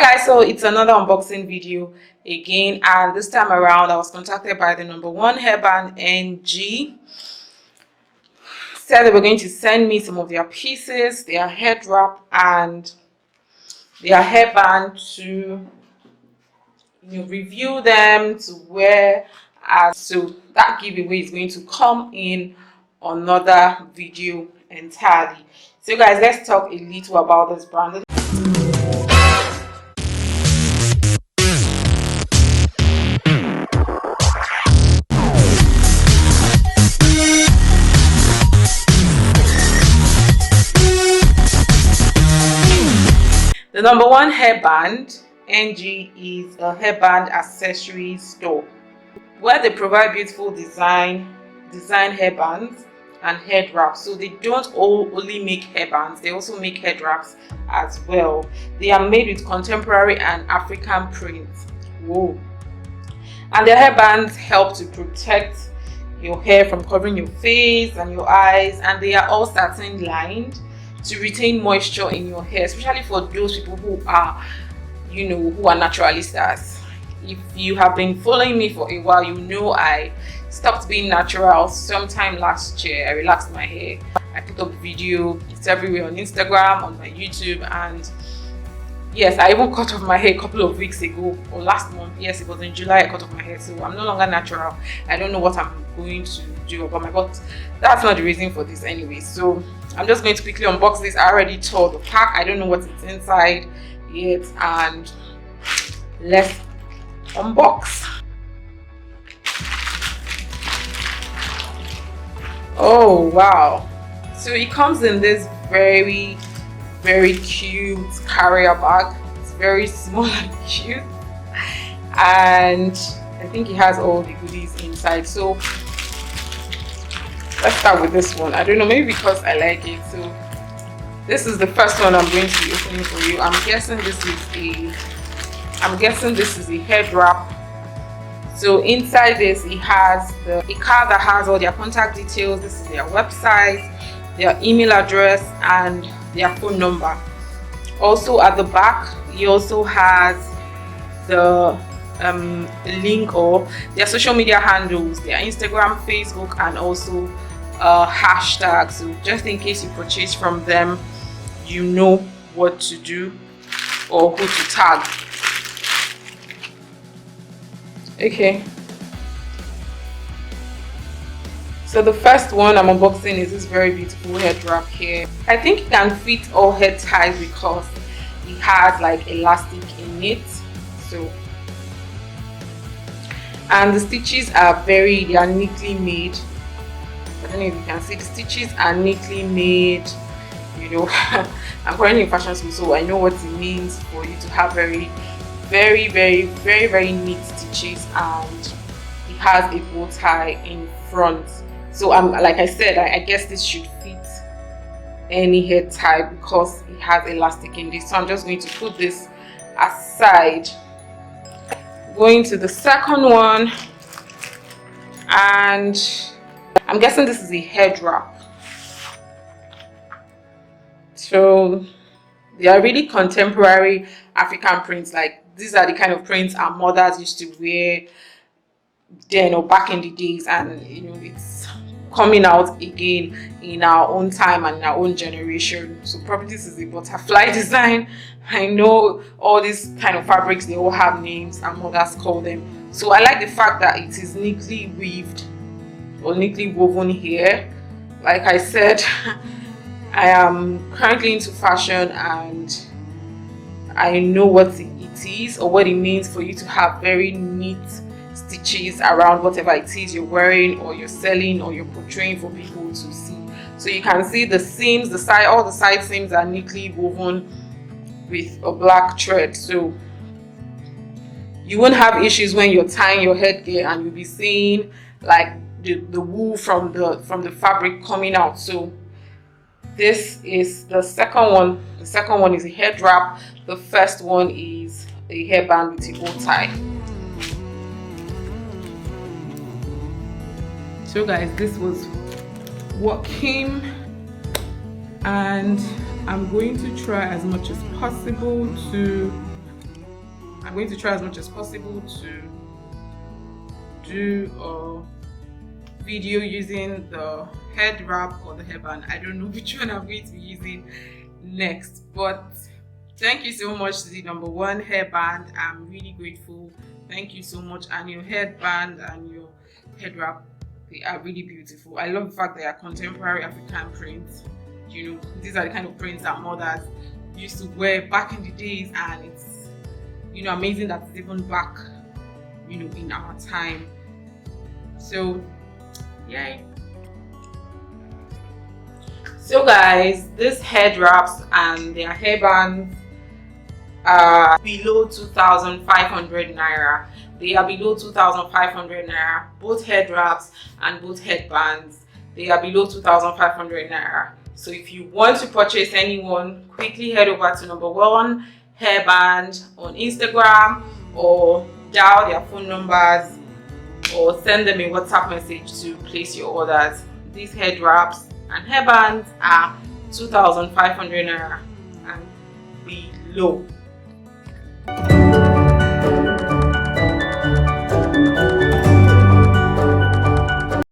guys, so it's another unboxing video again, and this time around I was contacted by the No1 Hairband NG. Said they were going to send me some of their pieces, their head wrap and their hairband to review them, to wear. So that giveaway is going to come in another video entirely. So guys, let's talk a little about this brand. The No1 Hairband NG is a hairband accessory store where they provide beautiful design hairbands and head wraps. So they don't only make hairbands, they also make head wraps as well. They are made with contemporary and African prints. Whoa. And their hairbands help to protect your hair from covering your face and your eyes, and they are all satin lined to retain moisture in your hair, especially for those people who are naturalistas. If you have been following me for a while, you know I stopped being natural sometime last year. I relaxed my hair. I put up video. It's everywhere on Instagram, on my YouTube, and yes, I even cut off my hair a couple of weeks ago or last month. Yes, it was in July I cut off my hair, so I'm no longer natural. I don't know what I'm going to do about my, but that's not the reason for this anyway. So I'm just going to quickly unbox this. I already tore the pack. I don't know what's inside yet, and let's unbox. Oh wow, so it comes in this very cute carrier bag. It's very small and cute, and I think it has all the goodies inside. So let's start with this one. I don't know, maybe because I like it. So this is the first one I'm going to be opening for you. I'm guessing this is a head wrap. So inside this, it has a card that has all their contact details. This is their website, their email address, and their phone number. Also at the back, it also has the link or their social media handles, their Instagram, Facebook, and also hashtags. So just in case you purchase from them, you know what to do or who to tag. Okay, so the first one I'm unboxing is this very beautiful head wrap here. I think it can fit all head ties because it has like elastic in it. So, and the stitches are they are neatly made. I don't know if you can see, the stitches are neatly made. I'm currently in fashion school, so I know what it means for you to have very neat stitches, and it has a bow tie in front. So like I said, I guess this should fit any head tie because it has elastic in this. So I'm just going to put this aside. Going to the second one, and I'm guessing this is a head wrap. So they are really contemporary African prints. Like, these are the kind of prints our mothers used to wear then or back in the days, and it's coming out again in our own time and in our own generation. So probably this is a butterfly design. I know all these kind of fabrics, they all have names our mothers call them. So I like the fact that it is neatly weaved or neatly woven here. Like I said, I am currently into fashion, and I know what it is or what it means for you to have very neat stitches around whatever it is you're wearing or you're selling or you're portraying for people to see. So you can see the seams, all the side seams are neatly woven with a black thread. So you won't have issues when you're tying your headgear and you'll be seeing like the wool from the fabric coming out. So this is the second one. The second one is a head wrap. The first one is a hairband with a bow tie. So guys, this was what came, and I'm going to try as much as possible to I'm going to try as much as possible to do a video using the head wrap or the hairband. I don't know which one I'm going to be using next, but thank you so much to the #1 hairband. I'm really grateful. Thank you so much. And your headband and your head wrap, they are really beautiful. I love the fact they are contemporary African prints. You know, these are the kind of prints that mothers used to wear back in the days, and it's, you know, amazing that it's even back, you know, in our time. So yay. So guys, these head wraps and their hairbands are below 2,500 naira. They are below 2,500 naira. Both head wraps and both headbands, they are below 2,500 naira. So if you want to purchase anyone, quickly head over to #1 hairband on Instagram, or dial their phone numbers, or send them a WhatsApp message to place your orders. These head wraps and hairbands are 2,500 naira and below.